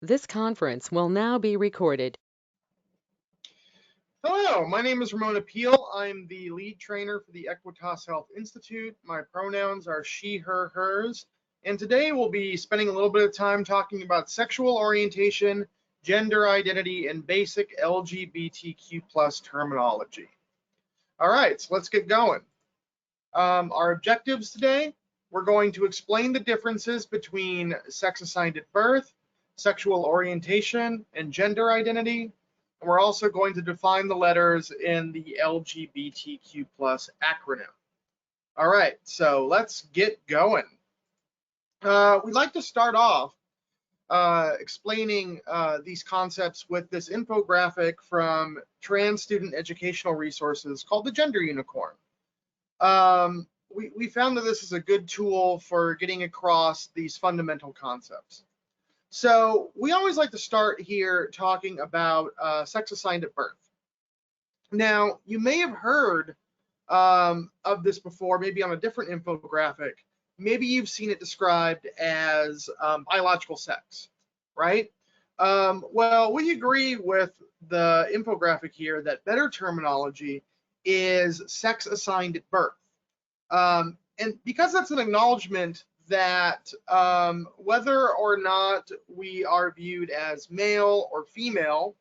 This conference will now be recorded. Hello, my name is Ramona Peel. I'm the lead trainer for the Equitas Health Institute. My pronouns are she, her, hers. And today we'll be spending a little bit of time talking about sexual orientation, gender identity, and basic LGBTQ plus terminology. All right, so let's get going. Our objectives today, we're going to explain the differences between sex assigned at birth, sexual orientation, and gender identity. And we're also going to define the letters in the LGBTQ plus acronym. All right, so let's get going. We'd like to start off explaining these concepts with this infographic from Trans Student Educational Resources called the Gender Unicorn. We found that this is a good tool for getting across these fundamental concepts. So we always like to start here talking about sex assigned at birth. Now, you may have heard of this before, maybe on a different infographic. Maybe you've seen it described as biological sex, right? Well, we agree with the infographic here that better terminology is sex assigned at birth. And because that's an acknowledgement that whether or not we are viewed as male or female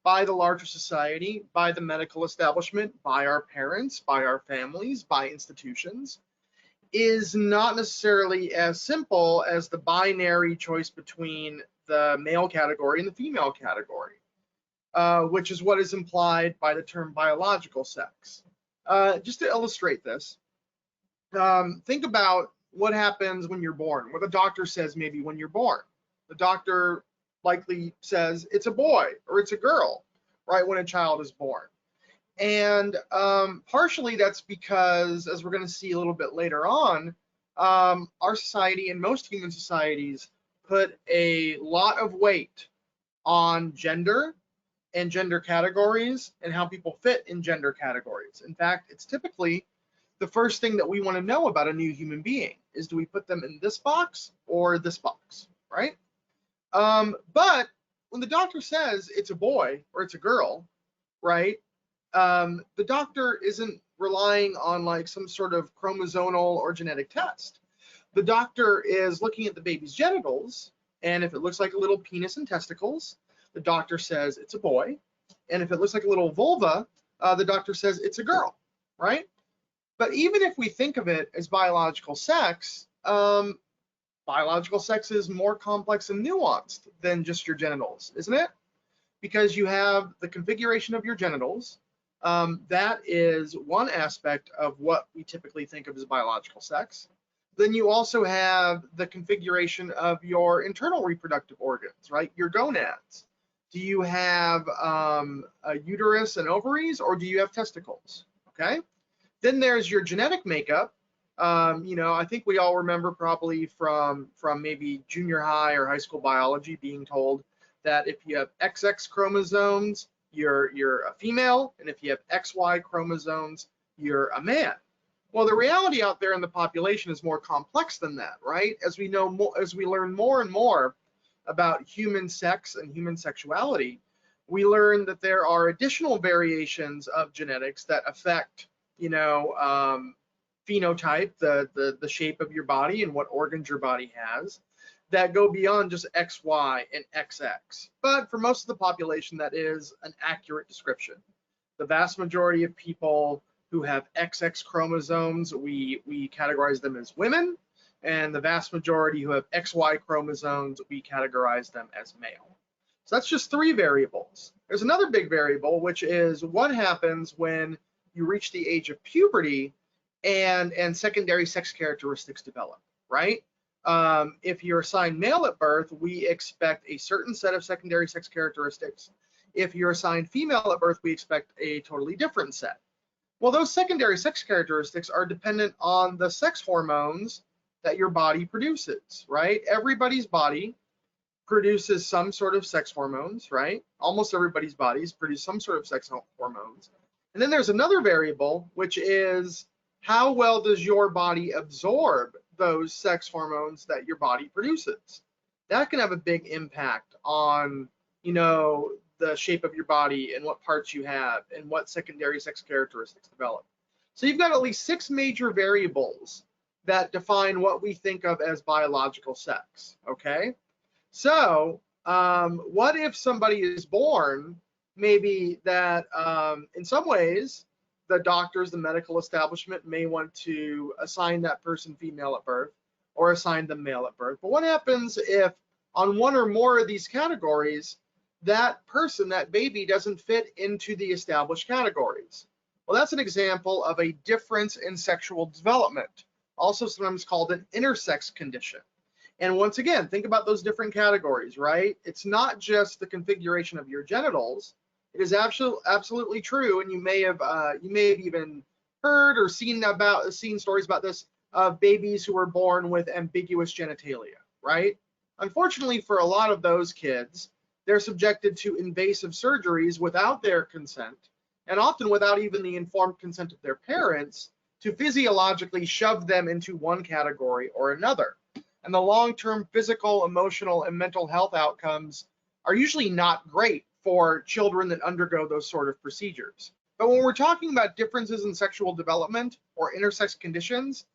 by the larger society, by the medical establishment, by our parents, by our families, by institutions, is not necessarily as simple as the binary choice between the male category and the female category, which is what is implied by the term biological sex. Just to illustrate this, think about what happens when you're born, what the doctor says maybe when you're born. The doctor likely says it's a boy or it's a girl, right, when a child is born. And partially that's because, as we're going to see a little bit later on, our society and most human societies put a lot of weight on gender and gender categories and how people fit in gender categories. In fact, it's typically the first thing that we want to know about a new human being is, do we put them in this box or this box, right? But when the doctor says it's a boy or it's a girl, right, the doctor isn't relying on like some sort of chromosomal or genetic test. The doctor is looking at the baby's genitals, and if it looks like a little penis and testicles, the doctor says it's a boy. And if it looks like a little vulva, the doctor says it's a girl, right? But even if we think of it as biological sex is more complex and nuanced than just your genitals, isn't it? Because you have the configuration of your genitals. That is one aspect of what we typically think of as biological sex. Then you also have the configuration of your internal reproductive organs, right? Your gonads. Do you have a uterus and ovaries, or do you have testicles? Okay. Then there's your genetic makeup. I think we all remember probably from maybe junior high or high school biology being told that if you have XX chromosomes, you're a female, and if you have XY chromosomes, you're a man. Well, the reality out there in the population is more complex than that, right? As we know more, as we learn more and more about human sex and human sexuality, we learn that there are additional variations of genetics that affect phenotype, the shape of your body and what organs your body has, that go beyond just XY and XX. But for most of the population, that is an accurate description. The vast majority of people who have XX chromosomes, we categorize them as women, and the vast majority who have XY chromosomes, we categorize them as male. So that's just 3 variables. There's another big variable, which is what happens when you reach the age of puberty and secondary sex characteristics develop, right? If you're assigned male at birth, we expect a certain set of secondary sex characteristics. If you're assigned female at birth, we expect a totally different set. Well, those secondary sex characteristics are dependent on the sex hormones that your body produces, right? Everybody's body produces some sort of sex hormones, right? Almost everybody's bodies produce some sort of sex hormones. And then there's another variable, which is how well does your body absorb those sex hormones that your body produces? that can have a big impact on, you know, the shape of your body and what parts you have and what secondary sex characteristics develop. So you've got at least 6 major variables that define what we think of as biological sex, okay? So what if somebody is born, maybe that in some ways, the doctors, the medical establishment may want to assign that person female at birth or assign them male at birth. But what happens if on one or more of these categories, that person, that baby, doesn't fit into the established categories? Well, that's an example of a difference in sexual development, also sometimes called an intersex condition. And once again, think about those different categories, right? It's not just the configuration of your genitals. It is absolutely true, and you may have even heard or seen stories about this of babies who were born with ambiguous genitalia, right? Unfortunately, for a lot of those kids, they're subjected to invasive surgeries without their consent, and often without even the informed consent of their parents, to physiologically shove them into one category or another. And the long-term physical, emotional, and mental health outcomes are usually not great for children that undergo those sort of procedures. But when we're talking about differences in sexual development or intersex conditions,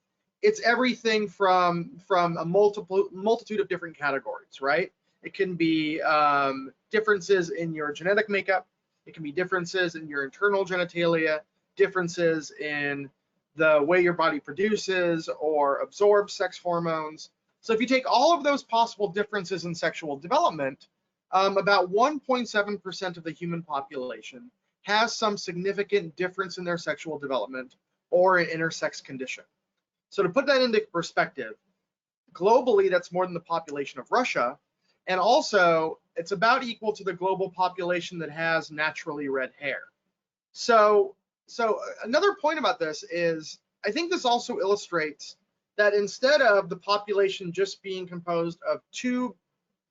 it's everything from a multitude of different categories, right? It can be differences in your genetic makeup. It can be differences in your internal genitalia, differences in the way your body produces or absorbs sex hormones. So if you take all of those possible differences in sexual development, about 1.7% of the human population has some significant difference in their sexual development or an intersex condition. So to put that into perspective, globally, that's more than the population of Russia. And also, it's about equal to the global population that has naturally red hair. So another point about this is, I think this also illustrates that instead of the population just being composed of 2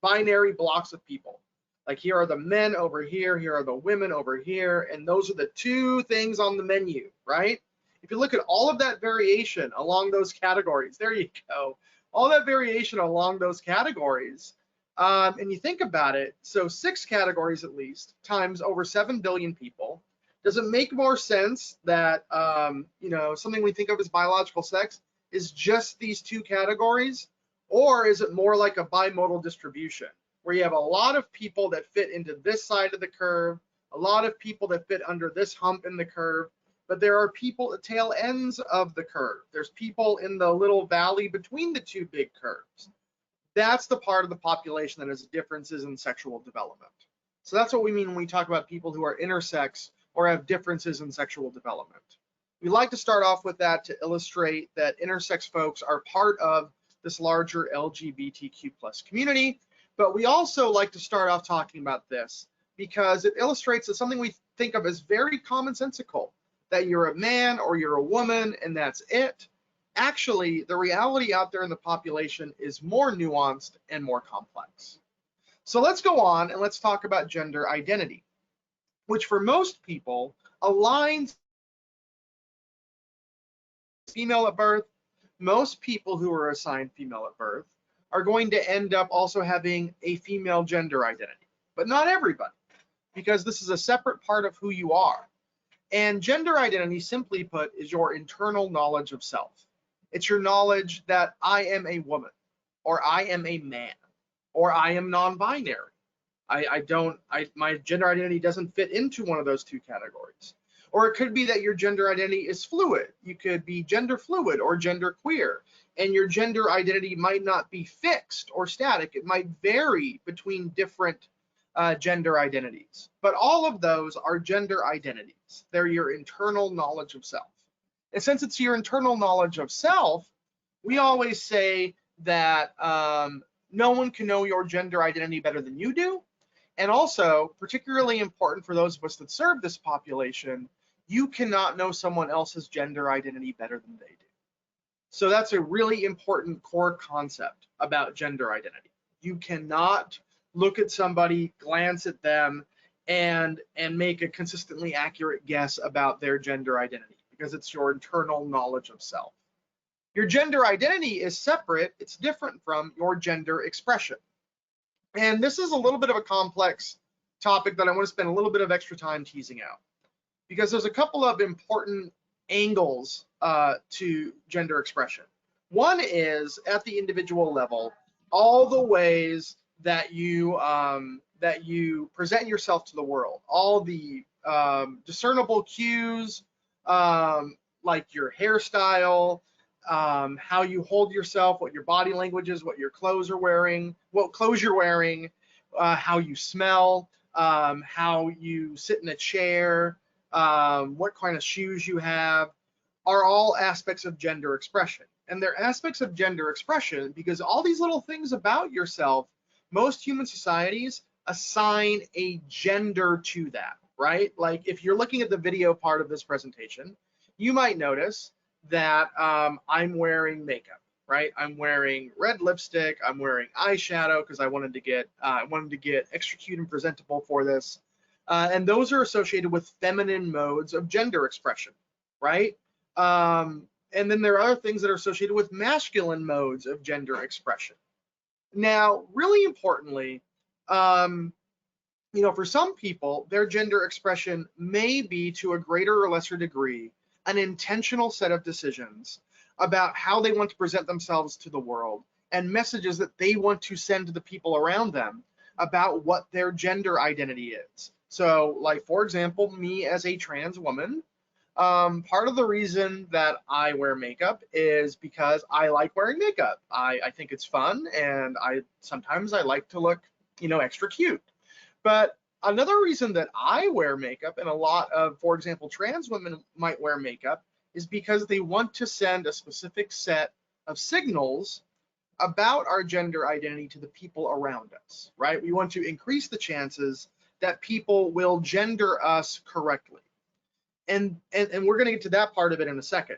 binary blocks of people, like here are the men over here are the women over here, and those are the 2 things on the menu, right? If you look at all of that variation along those categories, there you go, all that variation along those categories, and you think about it, so 6 categories at least, times over 7 billion people, does it make more sense that something we think of as biological sex is just these 2 categories? Or is it more like a bimodal distribution, where you have a lot of people that fit into this side of the curve, a lot of people that fit under this hump in the curve, but there are people at tail ends of the curve. There's people in the little valley between the 2 big curves. That's the part of the population that has differences in sexual development. So that's what we mean when we talk about people who are intersex or have differences in sexual development. We like to start off with that to illustrate that intersex folks are part of this larger LGBTQ plus community, but we also like to start off talking about this because it illustrates that something we think of as very commonsensical, that you're a man or you're a woman and that's it. Actually, the reality out there in the population is more nuanced and more complex. So let's go on and let's talk about gender identity, which for most people aligns female at birth. Most people who are assigned female at birth are going to end up also having a female gender identity, but not everybody, because this is a separate part of who you are. And gender identity, simply put, is your internal knowledge of self. It's your knowledge that I am a woman, or I am a man, or I am non-binary. My gender identity doesn't fit into one of those 2 categories. Or it could be that your gender identity is fluid. You could be gender fluid or gender queer, and your gender identity might not be fixed or static. It might vary between different gender identities. But all of those are gender identities. They're your internal knowledge of self. And since it's your internal knowledge of self, we always say that no one can know your gender identity better than you do. And also, particularly important for those of us that serve this population, you cannot know someone else's gender identity better than they do. So that's a really important core concept about gender identity. You cannot look at somebody, glance at them, and make a consistently accurate guess about their gender identity, because it's your internal knowledge of self. Your gender identity is separate, it's different from your gender expression. And this is a little bit of a complex topic that I want to spend a little bit of extra time teasing out, because there's a couple of important angles to gender expression. One is at the individual level, all the ways that you present yourself to the world, all the discernible cues, like your hairstyle, how you hold yourself, what your body language is, what your clothes are wearing, what clothes you're wearing, how you smell, how you sit in a chair, what kind of shoes you have, are all aspects of gender expression. And they're aspects of gender expression because all these little things about yourself, most human societies assign a gender to that, right? Like if you're looking at the video part of this presentation, you might notice that I'm wearing makeup, right? I'm wearing red lipstick, I'm wearing eyeshadow because I wanted to get extra cute and presentable for this. And those are associated with feminine modes of gender expression, right? And then there are other things that are associated with masculine modes of gender expression. Now, really importantly, for some people, their gender expression may be to a greater or lesser degree an intentional set of decisions about how they want to present themselves to the world and messages that they want to send to the people around them about what their gender identity is. So, like, for example, me as a trans woman, part of the reason that I wear makeup is because I like wearing makeup. I think it's fun, and sometimes I like to look, extra cute. But another reason that I wear makeup, and a lot of, for example, trans women might wear makeup, is because they want to send a specific set of signals about our gender identity to the people around us, right? We want to increase the chances that people will gender us correctly. And we're going to get to that part of it in a second.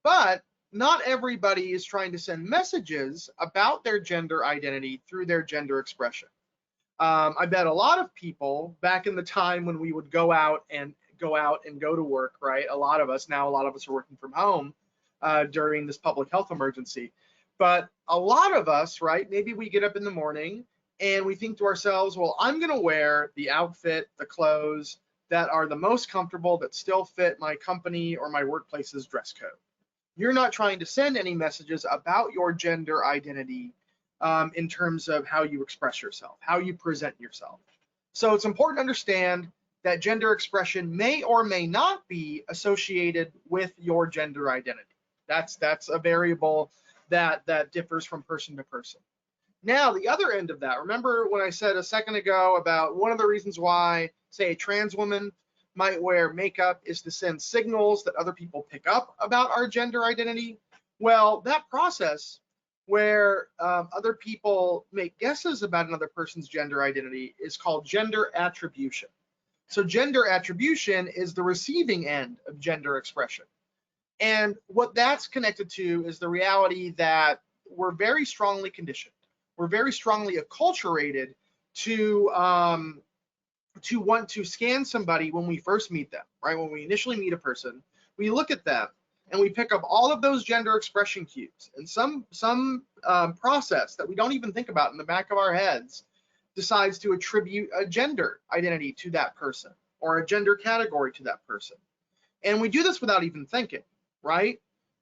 But not everybody is trying to send messages about their gender identity through their gender expression. I bet a lot of people back in the time when we would go out and go to work, right? A lot of us are working from home during this public health emergency. But a lot of us, right? Maybe we get up in the morning and we think to ourselves, well, I'm going to wear the outfit, the clothes that are the most comfortable, that still fit my company or my workplace's dress code. You're not trying to send any messages about your gender identity in terms of how you express yourself, how you present yourself. So it's important to understand that gender expression may or may not be associated with your gender identity. That's a variable that differs from person to person. Now, the other end of that, remember when I said a second ago about one of the reasons why, say, a trans woman might wear makeup is to send signals that other people pick up about our gender identity? Well, that process where other people make guesses about another person's gender identity is called gender attribution. So gender attribution is the receiving end of gender expression. And what that's connected to is the reality that we're very strongly conditioned. We're very strongly acculturated to want to scan somebody when we first meet them, right? When we initially meet a person, we look at them and we pick up all of those gender expression cues, and some process that we don't even think about in the back of our heads decides to attribute a gender identity to that person or a gender category to that person. And we do this without even thinking, right?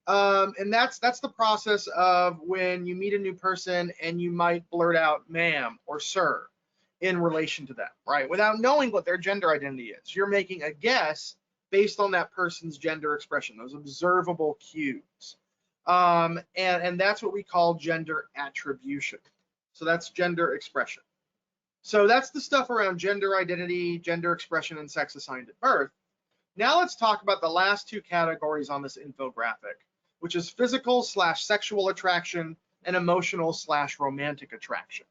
And that's the process of when you meet a new person and you might blurt out ma'am or sir in relation to them, right? Without knowing what their gender identity is. You're making a guess based on that person's gender expression, those observable cues. And that's what we call gender attribution. So that's gender expression. So that's the stuff around gender identity, gender expression, and sex assigned at birth. Now let's talk about the last two categories on this infographic, which is physical/sexual attraction and emotional/romantic attraction.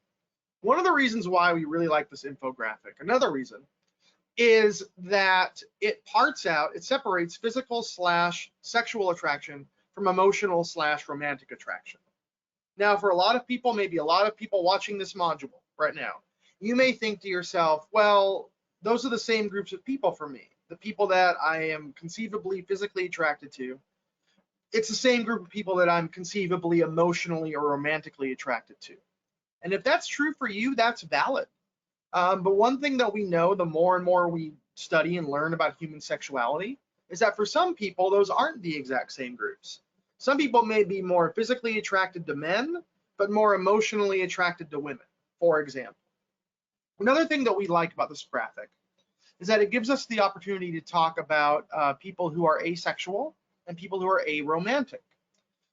One of the reasons why we really like this infographic, another reason, is that it separates physical/sexual attraction from emotional/romantic attraction. Now, for a lot of people, maybe a lot of people watching this module right now, you may think to yourself, well, those are the same groups of people for me. The people that I am conceivably physically attracted to, it's the same group of people that I'm conceivably emotionally or romantically attracted to. And if that's true for you, that's valid. But one thing that we know, the more and more we study and learn about human sexuality, is that for some people, those aren't the exact same groups. Some people may be more physically attracted to men, but more emotionally attracted to women, for example. Another thing that we like about this graphic is that it gives us the opportunity to talk about people who are asexual and people who are aromantic.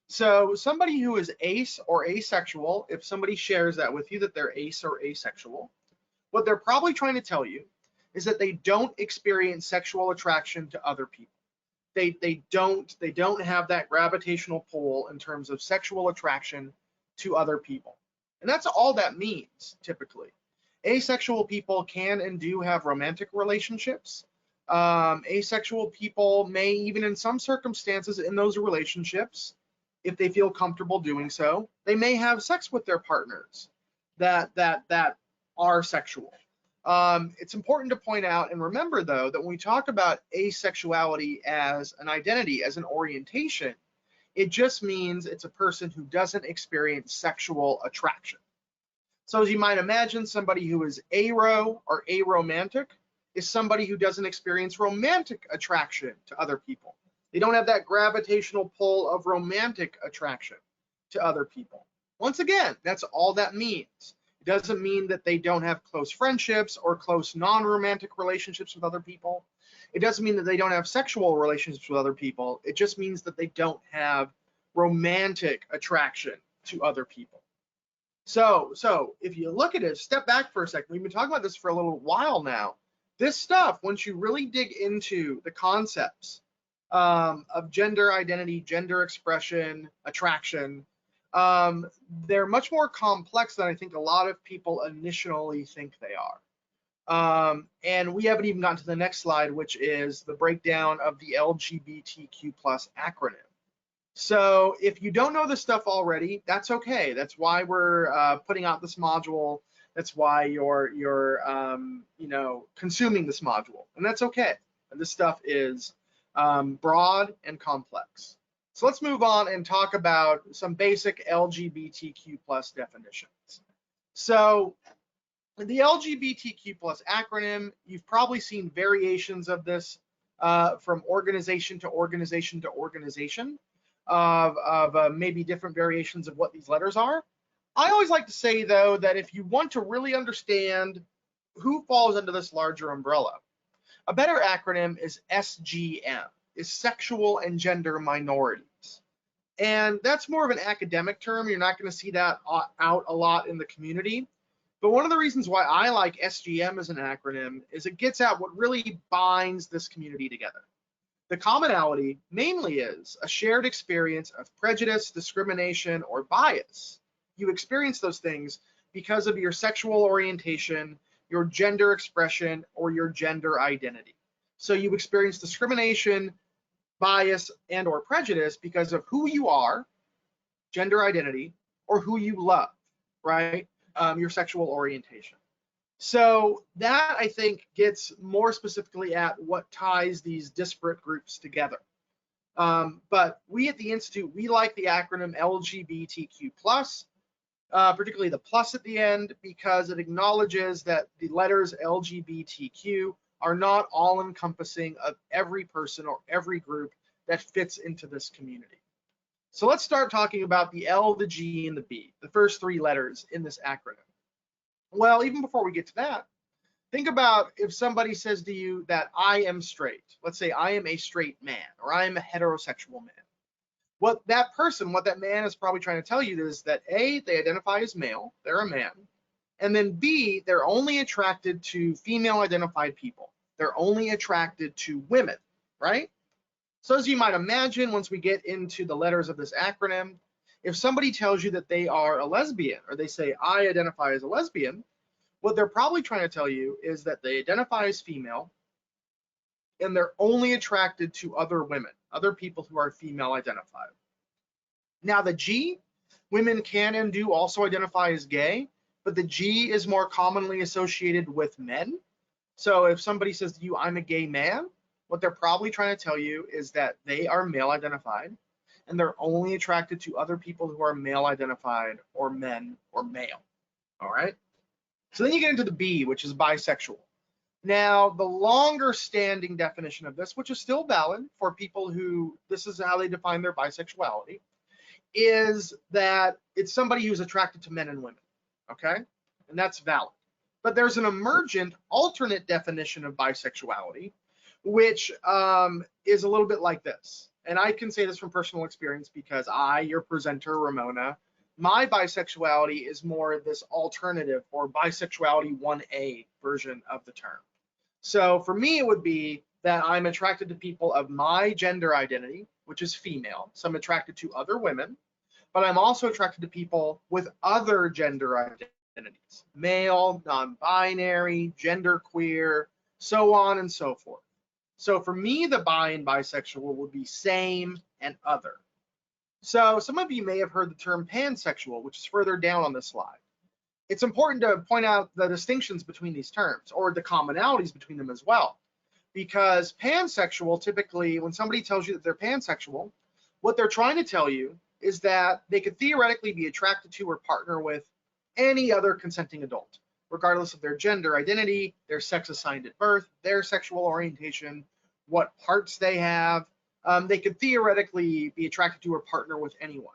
So somebody who is ace or asexual, if somebody shares that with you that they're ace or asexual, what they're probably trying to tell you is that they don't experience sexual attraction to other people. They don't have that gravitational pull in terms of sexual attraction to other people. And that's all that means typically. Asexual people can and do have romantic relationships. Asexual people may, even in some circumstances in those relationships, if they feel comfortable doing so, they may have sex with their partners that are sexual. It's important to point out and remember, though, that when we talk about asexuality as an identity, as an orientation, it just means it's a person who doesn't experience sexual attraction. So as you might imagine, somebody who is aro or aromantic is somebody who doesn't experience romantic attraction to other people. They don't have that gravitational pull of romantic attraction to other people. Once again, that's all that means. It doesn't mean that they don't have close friendships or close non-romantic relationships with other people. It doesn't mean that they don't have sexual relationships with other people. It just means that they don't have romantic attraction to other people. So if you look at it, step back for a second. We've been talking about this for a little while now. This stuff, once you really dig into the concepts of gender identity, gender expression, attraction, they're much more complex than I think a lot of people initially think they are. And we haven't even gotten to the next slide, which is the breakdown of the LGBTQ plus acronym. So if you don't know this stuff already, that's okay. That's why we're putting out this module. That's why you're consuming this module, and that's okay. And this stuff is broad and complex. So let's move on and talk about some basic LGBTQ plus definitions. So the LGBTQ plus acronym, you've probably seen variations of this from organization to organization to organization of maybe different variations of what these letters are. I always like to say, though, that if you want to really understand who falls under this larger umbrella, a better acronym is SGM, is sexual and gender minorities. And that's more of an academic term. You're not going to see that out a lot in the community. But one of the reasons why I like SGM as an acronym is it gets at what really binds this community together. The commonality mainly is a shared experience of prejudice, discrimination, or bias. You experience those things because of your sexual orientation, your gender expression, or your gender identity. So you experience discrimination, bias, and or prejudice because of who you are, gender identity, or who you love, right? Your sexual orientation. So that, I think, gets more specifically at what ties these disparate groups together. But we at the Institute, we like the acronym LGBTQ+, particularly the plus at the end, because it acknowledges that the letters LGBTQ are not all-encompassing of every person or every group that fits into this community. So let's start talking about the L, the G, and the B, the first three letters in this acronym. Well, even before we get to that, think about if somebody says to you that I am straight. Let's say I am a straight man, or I am a heterosexual man. What that man is probably trying to tell you is that A, they identify as male, they're a man, and then B, they're only attracted to female identified people. They're only attracted to women, right? So as you might imagine, once we get into the letters of this acronym, if somebody tells you that they are a lesbian, or they say, I identify as a lesbian, what they're probably trying to tell you is that they identify as female, and they're only attracted to other women, other people who are female identified. Now the G, women can and do also identify as gay, but the G is more commonly associated with men. So if somebody says to you, I'm a gay man, what they're probably trying to tell you is that they are male identified, and they're only attracted to other people who are male identified or men or male. All right. So then you get into the B, which is bisexual. Now, the longer standing definition of this, which is still valid for people who this is how they define their bisexuality, is that it's somebody who's attracted to men and women. Okay. And that's valid. But there's an emergent alternate definition of bisexuality, which is a little bit like this. And I can say this from personal experience because your presenter, Ramona, my bisexuality is more this alternative or bisexuality 1A version of the term. So for me, it would be that I'm attracted to people of my gender identity, which is female. So I'm attracted to other women, but I'm also attracted to people with other gender identities, male, non-binary, genderqueer, so on and so forth. So for me, the bi and bisexual would be same and other. So some of you may have heard the term pansexual, which is further down on this slide. It's important to point out the distinctions between these terms, or the commonalities between them as well. Because pansexual, typically, when somebody tells you that they're pansexual, what they're trying to tell you is that they could theoretically be attracted to or partner with any other consenting adult, regardless of their gender identity, their sex assigned at birth, their sexual orientation, what parts they have. They could theoretically be attracted to or partner with anyone.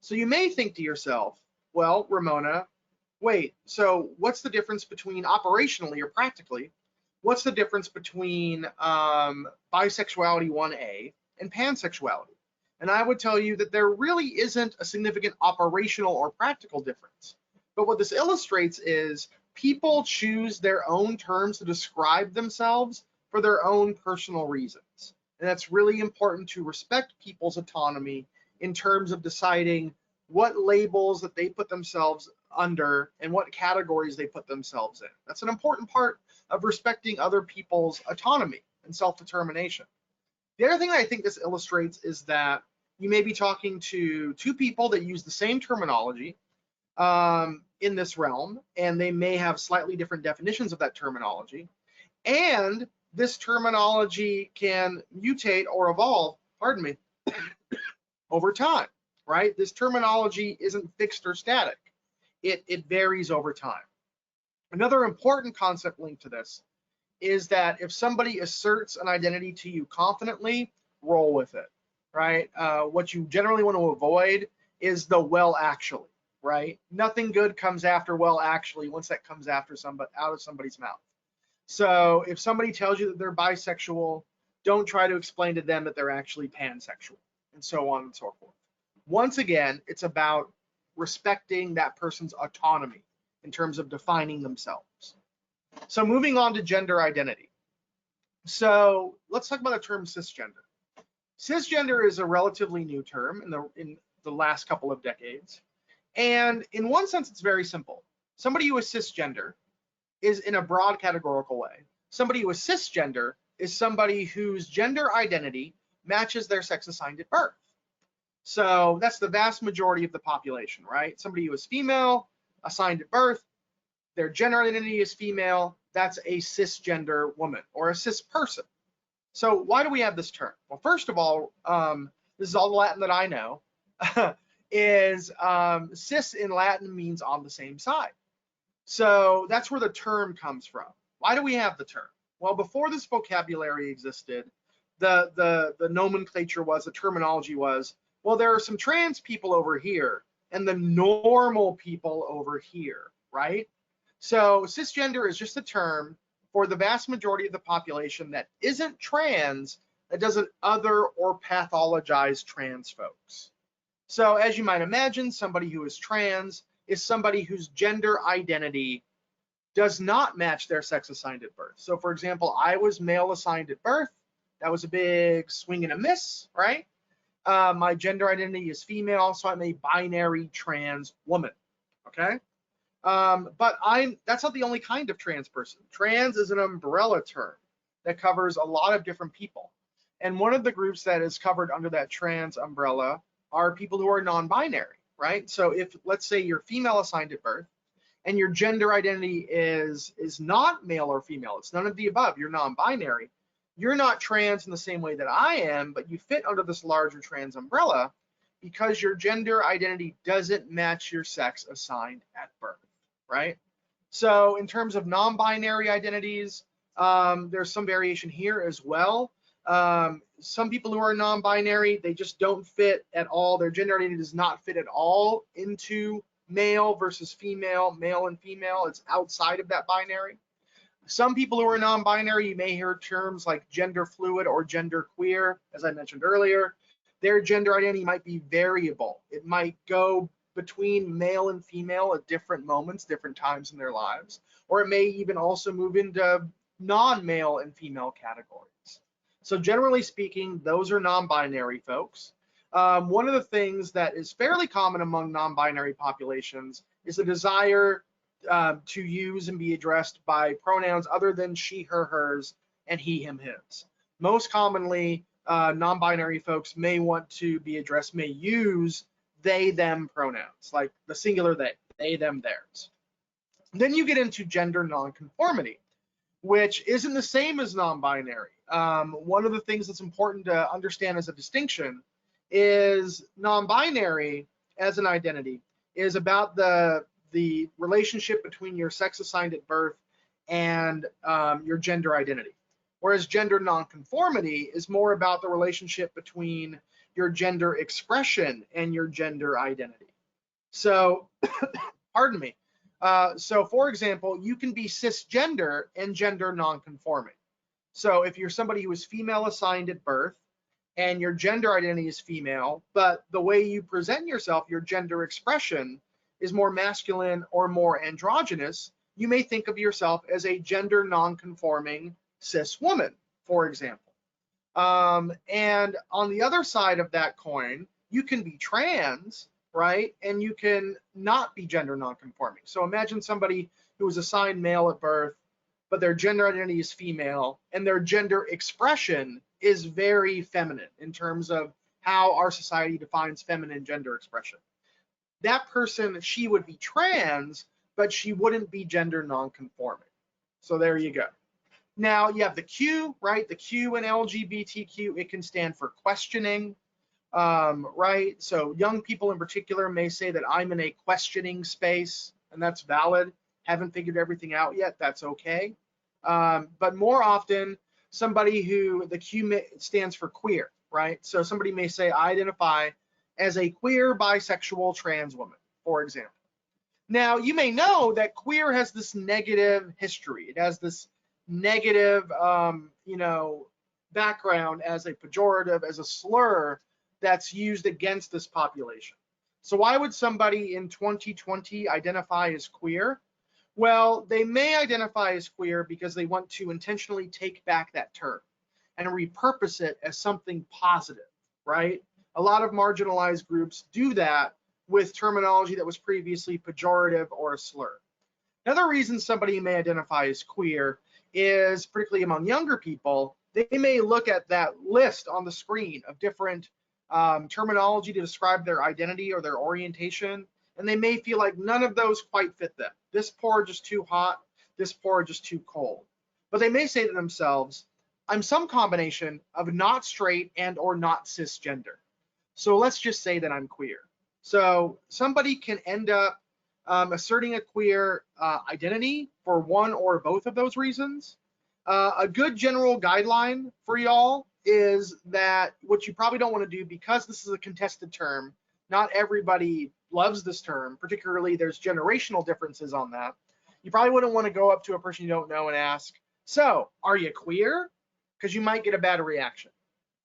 So you may think to yourself, well, Ramona, wait, so what's the difference between operationally or practically, what's the difference between bisexuality 1A and pansexuality? And I would tell you that there really isn't a significant operational or practical difference. But what this illustrates is people choose their own terms to describe themselves for their own personal reasons. And that's really important to respect people's autonomy in terms of deciding what labels that they put themselves under and what categories they put themselves in. That's an important part of respecting other people's autonomy and self-determination. The other thing I think this illustrates is that you may be talking to two people that use the same terminology in this realm, and they may have slightly different definitions of that terminology. And this terminology can mutate or evolve, pardon me, over time, right? This terminology isn't fixed or static. It varies over time. Another important concept linked to this is that if somebody asserts an identity to you confidently, roll with it, right? What you generally want to avoid is the well actually, right? Nothing good comes after well actually once that comes after somebody out of somebody's mouth. So if somebody tells you that they're bisexual, don't try to explain to them that they're actually pansexual, and so on and so forth. Once again, it's about respecting that person's autonomy in terms of defining themselves. So moving on to gender identity. So let's talk about the term cisgender. Cisgender is a relatively new term in the last couple of decades. And in one sense, it's very simple. Somebody who is cisgender is in a broad categorical way. Somebody who is cisgender is somebody whose gender identity matches their sex assigned at birth. So that's the vast majority of the population, right? Somebody who is female, assigned at birth, their gender identity is female, that's a cisgender woman or a cis person. So why do we have this term? Well, first of all, this is all the Latin that I know, is cis in Latin means on the same side. So that's where the term comes from. Why do we have the term? Well, before this vocabulary existed, the nomenclature was, the terminology was, well, there are some trans people over here and the normal people over here, right? So cisgender is just a term for the vast majority of the population that isn't trans, that doesn't other or pathologize trans folks. So as you might imagine, somebody who is trans is somebody whose gender identity does not match their sex assigned at birth. So for example, I was male assigned at birth. That was a big swing and a miss, right? My gender identity is female, so I'm a binary trans woman, okay? But that's not the only kind of trans person. Trans is an umbrella term that covers a lot of different people. And one of the groups that is covered under that trans umbrella are people who are non-binary, right? So if, let's say, you're female assigned at birth and your gender identity is not male or female, it's none of the above, you're non-binary, you're not trans in the same way that I am, but you fit under this larger trans umbrella because your gender identity doesn't match your sex assigned at birth. right? So in terms of non-binary identities, there's some variation here as well. Some people who are non-binary, they just don't fit at all. Their gender identity does not fit at all into male versus female, male and female. It's outside of that binary. Some people who are non-binary, you may hear terms like gender fluid or gender queer, as I mentioned earlier. Their gender identity might be variable. It might go between male and female at different moments, different times in their lives, or it may even also move into non-male and female categories. So generally speaking, those are non-binary folks. One of the things that is fairly common among non-binary populations is the desire to use and be addressed by pronouns other than she, her, hers, and he, him, his. Most commonly, non-binary folks may want to be addressed, may use they, them pronouns, like the singular they, them, theirs. Then you get into gender nonconformity, which isn't the same as non-binary. One of the things that's important to understand as a distinction is non-binary as an identity is about the relationship between your sex assigned at birth and your gender identity. Whereas gender nonconformity is more about the relationship between your gender expression and your gender identity. So, pardon me. So for example, you can be cisgender and gender nonconforming. So if you're somebody who is female assigned at birth and your gender identity is female, but the way you present yourself, your gender expression is more masculine or more androgynous, you may think of yourself as a gender nonconforming cis woman, for example. And on the other side of that coin, you can be trans, right? And you can not be gender nonconforming. So imagine somebody who was assigned male at birth, but their gender identity is female, and their gender expression is very feminine in terms of how our society defines feminine gender expression. That person, she would be trans, but she wouldn't be gender nonconforming. So there you go. Now you have the Q, right? The Q in LGBTQ, it can stand for questioning, right? So young people in particular may say that I'm in a questioning space, and that's valid. Haven't figured everything out yet, that's okay. But more often, somebody who, the Q stands for queer, right? So somebody may say, I identify as a queer, bisexual, trans woman, for example. Now, you may know that queer has this negative history. It has this negative, background as a pejorative, as a slur that's used against this population. So why would somebody in 2020 identify as queer? Well, they may identify as queer because they want to intentionally take back that term and repurpose it as something positive, right? A lot of marginalized groups do that with terminology that was previously pejorative or a slur. Another reason somebody may identify as queer is, particularly among younger people, they may look at that list on the screen of different terminology to describe their identity or their orientation, and they may feel like none of those quite fit them. This porridge is too hot, this porridge is too cold. But they may say to themselves, I'm some combination of not straight and or not cisgender. So let's just say that I'm queer. So somebody can end up asserting a queer identity for one or both of those reasons. A good general guideline for y'all is that what you probably don't want to do, because this is a contested term, not everybody loves this term, particularly there's generational differences on that. You probably wouldn't want to go up to a person you don't know and ask, so are you queer? Because you might get a bad reaction.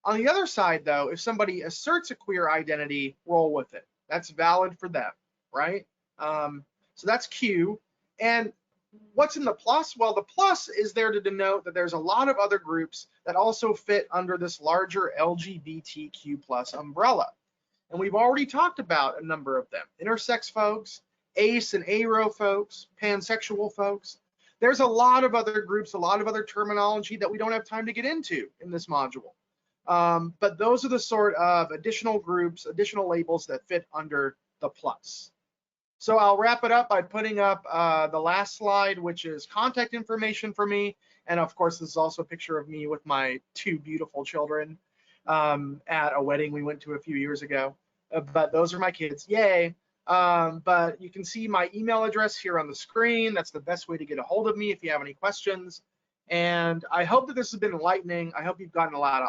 On the other side, though, if somebody asserts a queer identity, roll with it. That's valid for them, right? So that's Q. And what's in the plus? Well, the plus is there to denote that there's a lot of other groups that also fit under this larger LGBTQ plus umbrella. And we've already talked about a number of them: intersex folks, ace and aro folks, pansexual folks. There's a lot of other groups, a lot of other terminology that we don't have time to get into in this module. But those are the sort of additional groups, additional labels that fit under the plus. So I'll wrap it up by putting up the last slide, which is contact information for me. And of course, this is also a picture of me with my two beautiful children at a wedding we went to a few years ago. But those are my kids, yay. But you can see my email address here on the screen. That's the best way to get a hold of me if you have any questions. And I hope that this has been enlightening. I hope you've gotten a lot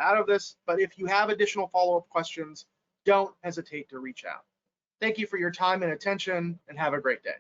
out of this. But if you have additional follow-up questions, don't hesitate to reach out. Thank you for your time and attention, and have a great day.